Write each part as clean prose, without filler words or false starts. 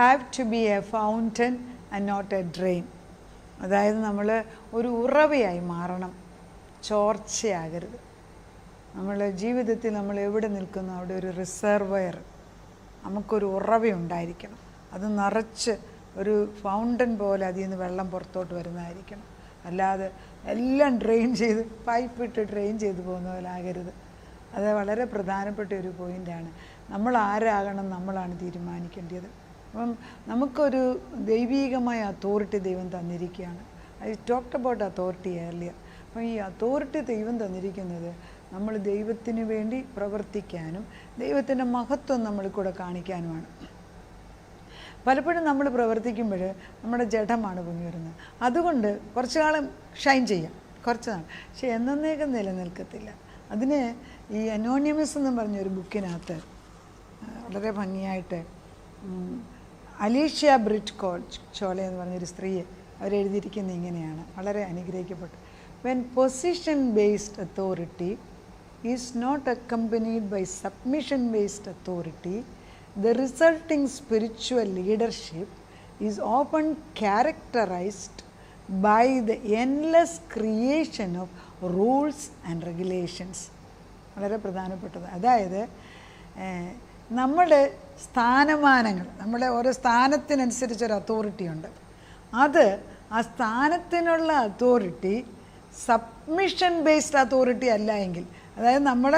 Have to be a fountain and not a drain. അതായത് നമ്മൾ ഒരു ഉറവയായി മാറണം, ചോർച്ചയാകരുത്. നമ്മൾ ജീവിതത്തിൽ നമ്മൾ എവിടെ നിൽക്കുന്നു അവിടെ ഒരു റിസർവയർ, നമുക്കൊരു ഉറവയുണ്ടായിരിക്കണം. അത് നിറച്ച് ഒരു ഫൗണ്ടൻ പോലെ അതിൽ നിന്ന് വെള്ളം പുറത്തോട്ട് വരുന്നതായിരിക്കണം. അല്ലാതെ എല്ലാം ഡ്രെയിൻ ചെയ്ത് പൈപ്പിട്ട് ഡ്രെയിൻ ചെയ്ത് പോകുന്ന പോലെ ആകരുത്. അത് വളരെ പ്രധാനപ്പെട്ട ഒരു പോയിൻ്റാണ്. നമ്മൾ ആരാകണം നമ്മളാണ് തീരുമാനിക്കേണ്ടത്. അപ്പം നമുക്കൊരു ദൈവീകമായ അതോറിറ്റി ദൈവം തന്നിരിക്കുകയാണ്. I talked about authority earlier. അപ്പം ഈ അതോറിറ്റി ദൈവം തന്നിരിക്കുന്നത് നമ്മൾ ദൈവത്തിന് വേണ്ടി പ്രവർത്തിക്കാനും ദൈവത്തിൻ്റെ മഹത്വം നമ്മളിൽ കൂടെ കാണിക്കാനുമാണ്. പലപ്പോഴും നമ്മൾ പ്രവർത്തിക്കുമ്പോൾ നമ്മുടെ ജഡമാണ് പൊങ്ങി വരുന്നത്. അതുകൊണ്ട് കുറച്ച് കാലം ഷൈൻ ചെയ്യാം, കുറച്ച് നാൾ, പക്ഷെ എന്നേക്കും നിലനിൽക്കത്തില്ല. അതിന് ഈ അനോണിമസ് എന്ന് പറഞ്ഞൊരു ബുക്കിനകത്ത് വളരെ ഭംഗിയായിട്ട് അലീഷ്യ ബ്രിറ്റ് ചോലെ എന്ന് പറഞ്ഞൊരു സ്ത്രീയെ അവരെഴുതിയിരിക്കുന്നത് ഇങ്ങനെയാണ്, വളരെ അനുഗ്രഹിക്കപ്പെട്ടു. When position based authority is not accompanied by submission based authority, the resulting spiritual leadership is often characterized by the endless creation of rules and regulations. വളരെ പ്രധാനപ്പെട്ടത്. അതായത് നമ്മുടെ സ്ഥാനമാനങ്ങൾ, നമ്മുടെ ഓരോ സ്ഥാനത്തിനനുസരിച്ചൊരു അതോറിറ്റി ഉണ്ട്. അത് ആ സ്ഥാനത്തിനുള്ള അതോറിറ്റി സബ്മിഷൻ ബേസ്ഡ് അതോറിറ്റി അല്ല എങ്കിൽ, അതായത് നമ്മൾ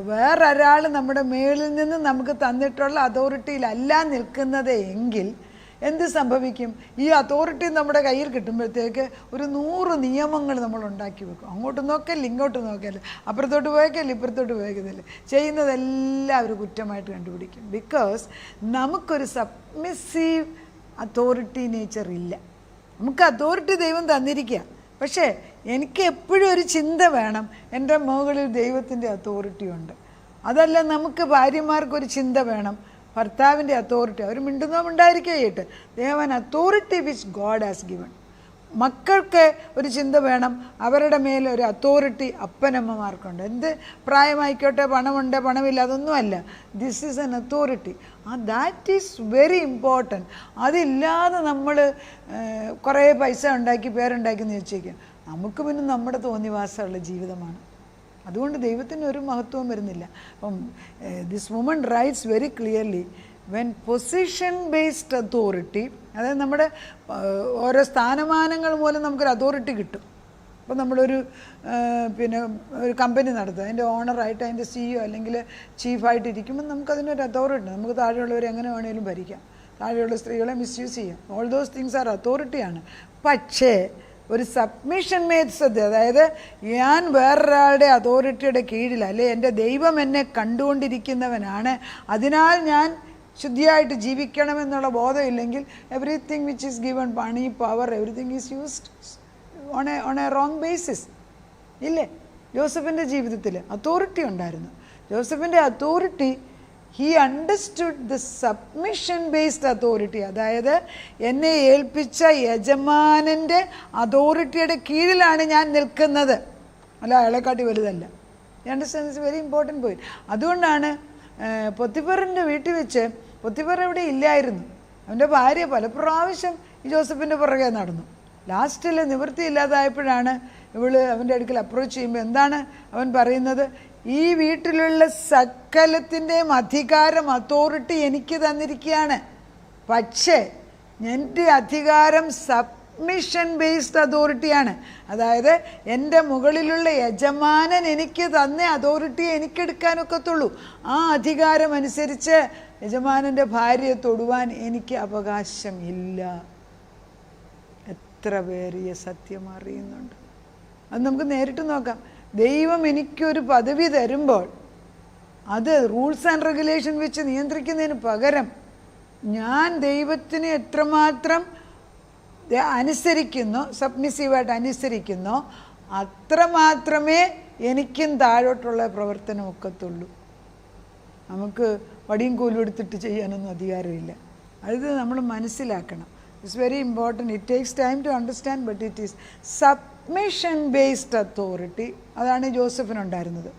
വേറൊരാൾ നമ്മുടെ മേളിൽ നിന്ന് നമുക്ക് തന്നിട്ടുള്ള അതോറിറ്റിയിലല്ല നിൽക്കുന്നത് എങ്കിൽ എന്ത് സംഭവിക്കും? ഈ അതോറിറ്റി നമ്മുടെ കയ്യിൽ കിട്ടുമ്പോഴത്തേക്ക് ഒരു 100 നിയമങ്ങൾ നമ്മൾ ഉണ്ടാക്കി വെക്കും. അങ്ങോട്ട് നോക്കല്ല, ഇങ്ങോട്ട് നോക്കല്ല, അപ്പുറത്തോട്ട് പോയേക്കല്ല, ഇപ്പുറത്തോട്ട് പോയേക്കത്തില്ല, ചെയ്യുന്നതെല്ലാം ഒരു കുറ്റമായിട്ട് കണ്ടുപിടിക്കും. ബിക്കോസ് നമുക്കൊരു സബ്മിസീവ് അതോറിറ്റി നേച്ചർ ഇല്ല. നമുക്ക് അതോറിറ്റി ദൈവം തന്നിരിക്കുക, പക്ഷേ എനിക്ക് എപ്പോഴും ഒരു ചിന്ത വേണം, എൻ്റെ മുകളിൽ ദൈവത്തിൻ്റെ അതോറിറ്റി ഉണ്ട്. അതല്ല, നമുക്ക് ഭാര്യമാർക്കൊരു ചിന്ത വേണം, ഭർത്താവിൻ്റെ അതോറിറ്റി. അവർ മിണ്ടുന്നോ മിണ്ടായിരിക്കുകയിട്ട് ദേവൻ authority which God has given. മക്കൾക്ക് ഒരു ചിന്ത വേണം, അവരുടെ മേലൊരു അതോറിറ്റി അപ്പനമ്മമാർക്കുണ്ട്. എന്ത് പ്രായമായിക്കോട്ടെ, പണമുണ്ട് പണമില്ല അതൊന്നുമല്ല, this is N authority. That is very important. അതില്ലാതെ നമ്മൾ കുറേ പൈസ ഉണ്ടാക്കി പേരുണ്ടാക്കി എന്ന് വെച്ചേക്കാം, നമുക്ക് പിന്നെ നമ്മുടെ തോന്നിവാസമുള്ള ജീവിതമാണ്. അതുകൊണ്ട് ദൈവത്തിന് ഒരു മഹത്വവും വരുന്നില്ല. അപ്പം this woman rights very clearly, when position based authority, അതായത് നമ്മുടെ ഓരോ സ്ഥാനമാനങ്ങൾ മൂലം നമുക്കൊരു അതോറിറ്റി കിട്ടും. അപ്പോൾ നമ്മളൊരു ഒരു കമ്പനി നടത്തുക, അതിൻ്റെ ഓണറായിട്ട് അതിൻ്റെ CEO അല്ലെങ്കിൽ ചീഫായിട്ട് ഇരിക്കുമ്പോൾ നമുക്കതിനൊരു അതോറിറ്റി. നമുക്ക് താഴെയുള്ളവരെ എങ്ങനെ വേണമെങ്കിലും ഭരിക്കാം, താഴെയുള്ള സ്ത്രീകളെ മിസ്യൂസ് ചെയ്യാം. ഓൾ ദോസ് തിങ്സ് ആർ അതോറിറ്റിയാണ്. പക്ഷേ ഒരു സബ്മിഷൻ മേത്സത്, അതായത് ഞാൻ വേറൊരാളുടെ അതോറിറ്റിയുടെ കീഴിൽ, അല്ലെ എൻ്റെ ദൈവം എന്നെ കണ്ടുകൊണ്ടിരിക്കുന്നവനാണ്, അതിനാൽ ഞാൻ ശുദ്ധിയായിട്ട് ജീവിക്കണമെന്നുള്ള ബോധമില്ലെങ്കിൽ എവറിത്തിങ് വിച്ച് ഈസ് ഗിവൺ, പണി, power, everything is used on A wrong basis. ഇല്ലേ? ജോസഫിൻ്റെ ജീവിതത്തിൽ അതോറിറ്റി ഉണ്ടായിരുന്നു. ജോസഫിൻ്റെ authority, he understood the submission based authority. അതായത് എന്നെ ഏൽപ്പിച്ച യജമാനൻ്റെ അതോറിറ്റിയുടെ കീഴിലാണ് ഞാൻ നിൽക്കുന്നത്, അല്ല അയാളെക്കാട്ടി വലുതല്ല. Understand? It's very important point. അതുകൊണ്ടാണ് പൊത്തിഫറിൻ്റെ വീട്ടിൽ വെച്ച്, പൊത്തിഫർ എവിടെ ഇല്ലായിരുന്നു, അവൻ്റെ ഭാര്യ പല പ്രാവശ്യം ഈ ജോസഫിൻ്റെ പുറകെ നടന്നു. ലാസ്റ്റിൽ നിവൃത്തിയില്ലാതായപ്പോഴാണ് അവൻ്റെ അടുക്കൽ അപ്രോച്ച് ചെയ്യുമ്പോൾ എന്താണ് അവൻ പറയുന്നത്? ഈ വീട്ടിലുള്ള സകലത്തിൻ്റെയും അധികാരം, അതോറിറ്റി എനിക്ക് തന്നിരിക്കുകയാണ്, പക്ഷേ എൻ്റെ അധികാരം സബ്മിഷൻ ബേസ്ഡ് അതോറിറ്റിയാണ്. അതായത് എൻ്റെ മുകളിലുള്ള യജമാനൻ എനിക്ക് തന്ന അതോറിറ്റിയെ എനിക്കെടുക്കാനൊക്കത്തുള്ളൂ. ആ അധികാരം അനുസരിച്ച് യജമാനൻ്റെ ഭാര്യയെ തൊടുവാൻ എനിക്ക് അവകാശമില്ല. എത്ര പേരിയ സത്യം അറിയുന്നുണ്ട്? അത് നമുക്ക് നേരിട്ട് നോക്കാം. ദൈവം എനിക്കൊരു പദവി തരുമ്പോൾ അത് റൂൾസ് ആൻഡ് റെഗുലേഷൻ വെച്ച് നിയന്ത്രിക്കുന്നതിന് പകരം ഞാൻ ദൈവത്തിന് എത്രമാത്രം അനുസരിക്കുന്നോ, സബ്മിസീവായിട്ട് അനുസരിക്കുന്നോ, അത്രമാത്രമേ എനിക്കും താഴോട്ടുള്ള പ്രവർത്തനം ഒക്കത്തുള്ളൂ. നമുക്ക് വടിയും കോലും എടുത്തിട്ട് ചെയ്യാനൊന്നും അധികാരമില്ല. അത് നമ്മൾ മനസ്സിലാക്കണം. It's very important. It takes time to understand, but it is submission based authority. അതാണ് ജോസഫിനുണ്ടായിരുന്നത്.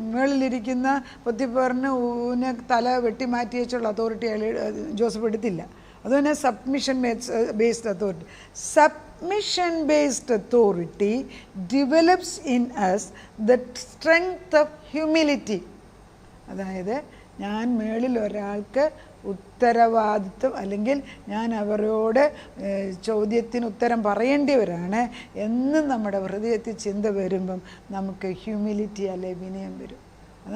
മുകളിലിരിക്കുന്ന പൊത്തിഫറിന് ഊനെ തല വെട്ടിമാറ്റി വെച്ചുള്ള അതോറിറ്റി ജോസഫ് എടുത്തില്ല. അതുതന്നെ submission based authority. Submission based authority develops in us the strength of humility. അതായത് ഞാൻ മേളിൽ ഒരാൾക്ക് ഉത്തരവാദിത്വം, അല്ലെങ്കിൽ ഞാൻ അവരോട് ചോദ്യത്തിന് ഉത്തരം പറയേണ്ടിവരാണ് എന്ന് നമ്മുടെ ഹൃദയത്തിൽ ചിന്ത വരുമ്പം നമുക്ക് ഹ്യൂമിലിറ്റി അല്ലെ വിനയം വരും.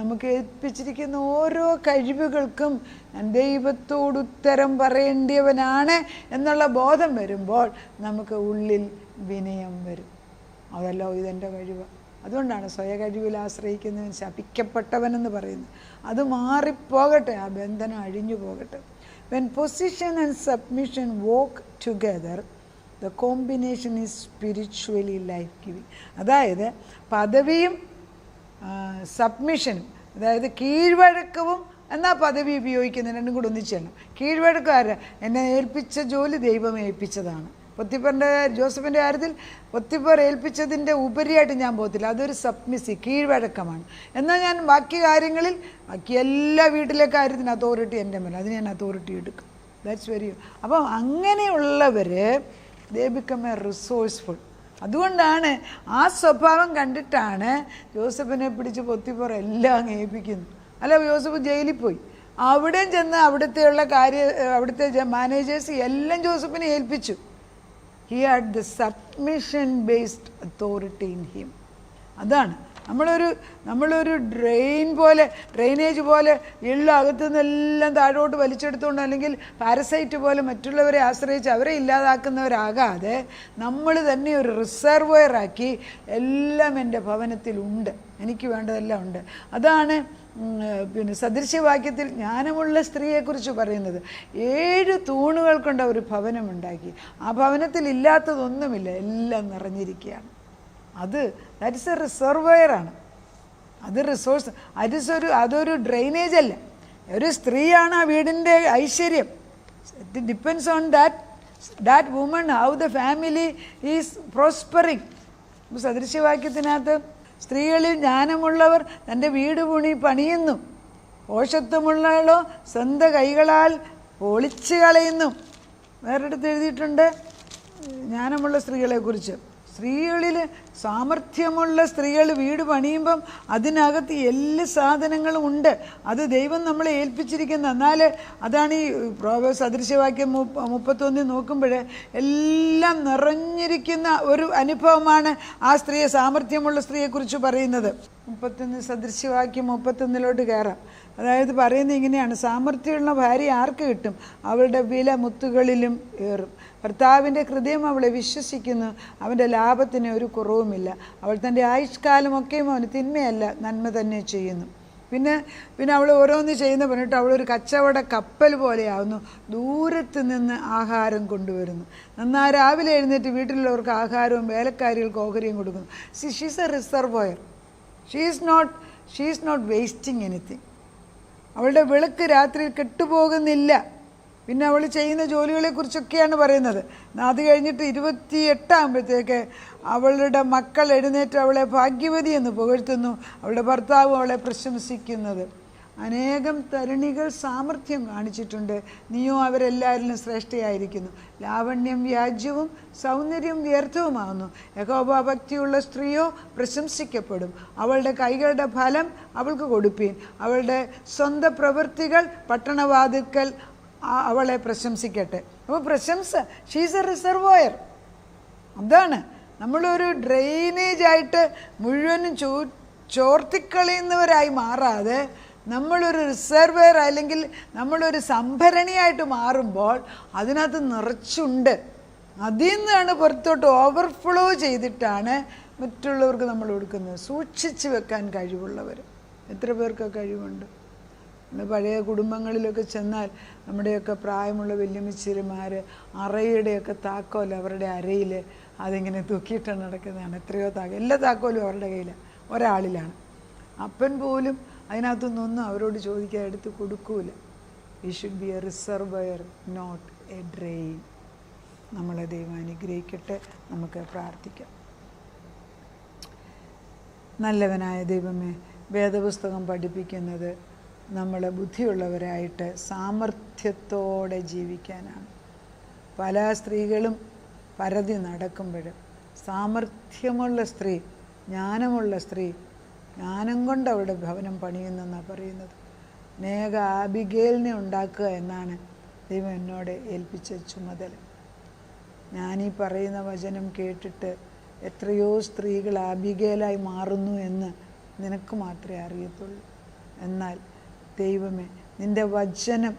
നമുക്ക് ഏൽപ്പിച്ചിരിക്കുന്ന ഓരോ കഴിവുകൾക്കും ഞാൻ ദൈവത്തോട് ഉത്തരം പറയേണ്ടിയവനാണ് എന്നുള്ള ബോധം വരുമ്പോൾ നമുക്ക് ഉള്ളിൽ വിനയം വരും. അതല്ലോ ഇതെൻ്റെ കഴിവ്. അതുകൊണ്ടാണ് സ്വയ കഴിവിൽ ആശ്രയിക്കുന്നവൻ ശപിക്കപ്പെട്ടവനെന്ന് പറയുന്നത്. അത് മാറിപ്പോകട്ടെ, ആ ബന്ധനം അഴിഞ്ഞു പോകട്ടെ. When position and submission walk together the combination is spiritually life giving. അതായത് പദവിയും സബ്മിഷനും, അതായത് കീഴ്വഴക്കവും എന്നാൽ പദവി ഉപയോഗിക്കുന്ന രണ്ടും കൂടെ ഒന്നിച്ചാണ്. കീഴ്വഴക്കാര് എന്നെ ഏൽപ്പിച്ച ജോലി ദൈവം ഏൽപ്പിച്ചതാണ്. പൊത്തിഫറിൻ്റെ ജോസഫിൻ്റെ കാര്യത്തിൽ പൊത്തിഫർ ഏൽപ്പിച്ചതിൻ്റെ ഉപരിയായിട്ട് ഞാൻ പോകത്തില്ല. അതൊരു സബ്മിസി കീഴ്വഴക്കമാണ്. എന്നാൽ ഞാൻ ബാക്കി കാര്യങ്ങളിൽ, ബാക്കി എല്ലാ വീട്ടിലെ കാര്യത്തിന് അതോറിറ്റി എൻ്റെ മേലെ, അതിന് ഞാൻ അതോറിറ്റി എടുക്കും. That's very. അപ്പം അങ്ങനെയുള്ളവർ ദേ ബിക്കം എ റിസോഴ്സ്ഫുൾ. അതുകൊണ്ടാണ് ആ സ്വഭാവം കണ്ടിട്ടാണ് ജോസഫിനെ പിടിച്ച് പൊത്തിഫർ എല്ലാം ഏൽപ്പിക്കുന്നു. അല്ല, ജോസഫ് ജയിലിൽ പോയി, അവിടെയും ചെന്ന് അവിടുത്തെ മാനേജേഴ്സ് എല്ലാം ജോസഫിനെ ഏൽപ്പിച്ചു. He had the submission based authority in him. അതാണ് നമ്മളൊരു ഡ്രെയിനേജ് പോലെ അകത്തു നിന്നെല്ലാം താഴോട്ട് വലിച്ചെടുത്തുകൊണ്ട്, അല്ലെങ്കിൽ പാരസൈറ്റ് പോലെ മറ്റുള്ളവരെ ആശ്രയിച്ച് അവരെ ഇല്ലാതാക്കുന്നവരാകാതെ നമ്മൾ തന്നെ ഒരു റിസർവോയറാക്കി എല്ലാം എൻ്റെ ഭവനത്തിലുണ്ട്, എനിക്ക് വേണ്ടതെല്ലാം ഉണ്ട്. അതാണ് സദൃശ്യവാക്യത്തിൽ ജ്ഞാനമുള്ള സ്ത്രീയെക്കുറിച്ച് പറയുന്നത്. 7 തൂണുകൾ കൊണ്ട് ഒരു ഭവനമുണ്ടാക്കി. ആ ഭവനത്തിൽ ഇല്ലാത്തതൊന്നുമില്ല, എല്ലാം നിറഞ്ഞിരിക്കുകയാണ്. ദാറ്റ് ഇസ് എ റിസർവോയറാണ്. അത് റിസോഴ്സ്, അതൊരു ഡ്രെയിനേജ് അല്ല. ഒരു സ്ത്രീയാണ് ആ വീടിൻ്റെ ഐശ്വര്യം. It depends on that woman, how the family is prospering. സദൃശ്യവാക്യത്തിനകത്ത് സ്ത്രീകളിൽ ജ്ഞാനമുള്ളവർ തൻ്റെ വീട് പണിയുന്നു, പോഷത്വമുള്ളവളോ സ്വന്തം കൈകളാൽ പൊളിച്ച് കളയുന്നു. വേറെടുത്ത് എഴുതിയിട്ടുണ്ട് ജ്ഞാനമുള്ള സ്ത്രീകളെക്കുറിച്ച്. സ്ത്രീകളിൽ സാമർഥ്യമുള്ള സ്ത്രീകൾ വീട് പണിയുമ്പം അതിനകത്ത് എല്ലാ സാധനങ്ങളും ഉണ്ട്. അത് ദൈവം നമ്മളെ ഏൽപ്പിച്ചിരിക്കുന്ന. എന്നാൽ അതാണ് ഈ സദൃശ്യവാക്യം 31 നോക്കുമ്പോൾ എല്ലാം നിറഞ്ഞിരിക്കുന്ന ഒരു അനുഭവമാണ് ആ സ്ത്രീയെ, സാമർഥ്യമുള്ള സ്ത്രീയെക്കുറിച്ച് പറയുന്നത്. 31 സദൃശ്യവാക്യം 31 കയറാം. അതായത് പറയുന്നത് ഇങ്ങനെയാണ്: സാമർഥ്യമുള്ള ഭാര്യ ആർക്ക് കിട്ടും? അവളുടെ വില മുത്തുകളിലും ഏറും. ഭർത്താവിൻ്റെ ഹൃദയം അവളെ വിശ്വസിക്കുന്നു, അവൻ്റെ ലാഭത്തിന് ഒരു കുറവുമില്ല. അവൾ തൻ്റെ ആയുഷ്കാലമൊക്കെയും അവന് തിന്മയല്ല നന്മ തന്നെ ചെയ്യുന്നു. പിന്നെ അവൾ ഓരോന്ന് ചെയ്യുന്ന പറഞ്ഞിട്ട് അവളൊരു കച്ചവട കപ്പൽ പോലെയാവുന്നു, ദൂരത്ത് നിന്ന് ആഹാരം കൊണ്ടുവരുന്നു. നന്നാ രാവിലെ എഴുന്നേറ്റ് വീട്ടിലുള്ളവർക്ക് ആഹാരവും വേലക്കാരികൾക്ക് ഓഹരിയും കൊടുക്കുന്നു. She's a reservoir. She is not wasting anything. അവളുടെ വിളക്ക് രാത്രിയിൽ കെട്ടുപോകുന്നില്ല. പിന്നെ അവൾ ചെയ്യുന്ന ജോലികളെക്കുറിച്ചൊക്കെയാണ് പറയുന്നത്. അത് കഴിഞ്ഞിട്ട് 28 ആകുമ്പോഴത്തേക്ക് അവളുടെ മക്കൾ എഴുന്നേറ്റ് അവളെ ഭാഗ്യവതി എന്ന് പുകഴ്ത്തുന്നു. അവളുടെ ഭർത്താവ് അവളെ പ്രശംസിക്കുന്നത്. അനേകം തരുണികൾ സാമർഥ്യം കാണിച്ചിട്ടുണ്ട്, നീയോ അവരെല്ലാവരിലും ശ്രേഷ്ഠയായിരിക്കുന്നു. ലാവണ്യം വ്യാജ്യവും സൗന്ദര്യം വ്യർത്ഥവുമാകുന്നു. യഹോവാഭക്തിയുള്ള സ്ത്രീയോ പ്രശംസിക്കപ്പെടും. അവളുടെ കൈകളുടെ ഫലം അവൾക്ക് കൊടുപ്പീൻ. അവളുടെ സ്വന്തം പ്രവൃത്തികൾ പട്ടണവാതിൽക്കൽ അവളെ പ്രശംസിക്കട്ടെ. അപ്പോൾ പ്രശംസ, ഷീസ് എ റിസർവോയർ. അതാണ് നമ്മളൊരു ഡ്രെയിനേജായിട്ട് മുഴുവനും ചോർത്തിക്കളയുന്നവരായി മാറാതെ നമ്മളൊരു റിസർവർ അല്ലെങ്കിൽ നമ്മളൊരു സംഭരണിയായിട്ട് മാറുമ്പോൾ അതിനകത്ത് നിറച്ചുണ്ട്. അതിൽ നിന്നാണ് പുറത്തോട്ട് ഓവർഫ്ലോ ചെയ്തിട്ടാണ് മറ്റുള്ളവർക്ക് നമ്മൾ കൊടുക്കുന്നത്. സൂക്ഷിച്ച് വെക്കാൻ കഴിവുള്ളവർ എത്ര പേർക്ക് കഴിവുണ്ട്? പഴയ കുടുംബങ്ങളിലൊക്കെ ചെന്നാൽ നമ്മുടെയൊക്കെ പ്രായമുള്ള വല്യമ്മച്ചിമാർ അറയുടെയൊക്കെ താക്കോൽ അവരുടെ അരയിൽ അതിങ്ങനെ തൂക്കിയിട്ടാണ് നടക്കുന്നതാണ്. എത്രയോ എല്ലാ താക്കോലും അവരുടെ കയ്യിൽ ഒരാളിലാണ്. അപ്പൻ പോലും അതിനകത്തുനിന്നൊന്നും അവരോട് ചോദിക്കാൻ എടുത്ത് കൊടുക്കൂല. We should be a reservoir, not a drain. നമ്മളെ ദൈവം അനുഗ്രഹിക്കട്ടെ. നമുക്ക് പ്രാർത്ഥിക്കാം. നല്ലവനായ ദൈവമേ, വേദപുസ്തകം പഠിപ്പിക്കുന്നത് നമ്മളെ ബുദ്ധിയുള്ളവരായിട്ട് സാമർഥ്യത്തോടെ ജീവിക്കാനാണ്. പല സ്ത്രീകളും പരതി നടക്കുമ്പോഴും സാമർഥ്യമുള്ള സ്ത്രീ, ജ്ഞാനമുള്ള സ്ത്രീ, ജ്ഞാനം കൊണ്ട് അവരുടെ ഭവനം പണിയുന്നെന്നാണ് പറയുന്നത്. അനേക ആബിഗേലിനെ ഉണ്ടാക്കുക എന്നാണ് ദൈവം എന്നോട് ഏൽപ്പിച്ച ചുമതല. ഞാനീ പറയുന്ന വചനം കേട്ടിട്ട് എത്രയോ സ്ത്രീകൾ ആബിഗേലായി മാറുന്നു എന്ന് നിനക്ക് മാത്രമേ അറിയത്തുള്ളൂ. എന്നാൽ ദൈവമേ, നിൻ്റെ വചനം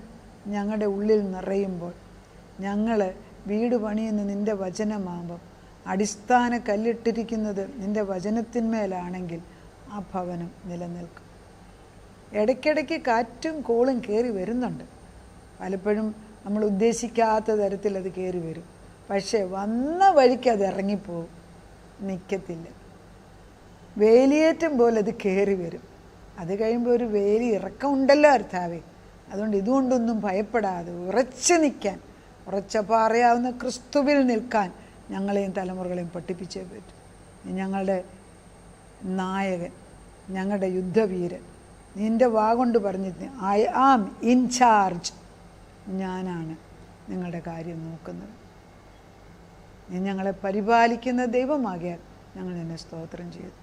ഞങ്ങളുടെ ഉള്ളിൽ നിറയുമ്പോൾ, ഞങ്ങൾ വീട് പണിയുന്ന നിൻ്റെ വചനമാകുമ്പം, അടിസ്ഥാന കല്ലിട്ടിരിക്കുന്നത് നിൻ്റെ വചനത്തിന്മേലാണെങ്കിൽ ആ ഭവനം നിലനിൽക്കും. ഇടയ്ക്കിടയ്ക്ക് കാറ്റും കോളും കയറി വരുന്നുണ്ട്. പലപ്പോഴും നമ്മൾ ഉദ്ദേശിക്കാത്ത തരത്തിൽ അത് കയറി വരും. പക്ഷേ വന്ന വഴിക്ക് അത് ഇറങ്ങിപ്പോവും, നിൽക്കത്തില്ല. വേലിയേറ്റം പോലെ അത് കയറി വരും. അത് കഴിയുമ്പോൾ ഒരു വേലി ഇറക്കമുണ്ടല്ലോ കർത്താവേ. അതുകൊണ്ട് ഇതുകൊണ്ടൊന്നും ഭയപ്പെടാതെ ഉറച്ചു നിൽക്കാൻ, ഉറച്ചപ്പോൾ അറിയാവുന്ന ക്രിസ്തുവിൽ നിൽക്കാൻ ഞങ്ങളെയും തലമുറകളെയും പഠിപ്പിച്ചേ പറ്റും. ഞങ്ങളുടെ നായകൻ, ഞങ്ങളുടെ യുദ്ധവീരൻ, നിൻ്റെ വാഗൊണ്ട് പറഞ്ഞിട്ട് ഐ ആം ഇൻ ചാർജ്, ഞാനാണ് നിങ്ങളുടെ കാര്യം നോക്കുന്നത്. നീ ഞങ്ങളെ പരിപാലിക്കുന്ന ദൈവമാകിയാൽ ഞങ്ങൾ നിന്നെ സ്തോത്രം ചെയ്തു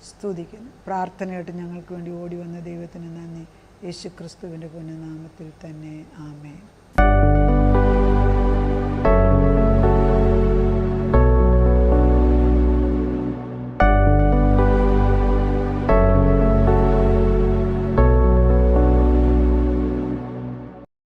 സ്തുതിക്കുന്നു. പ്രാർത്ഥനയായിട്ട് ഞങ്ങൾക്ക് വേണ്ടി ഓടി വന്ന ദൈവത്തിന് നന്ദി. യേശു ക്രിസ്തുവിൻ്റെ പുണ്യനാമത്തിൽ തന്നെ ആമേൻ.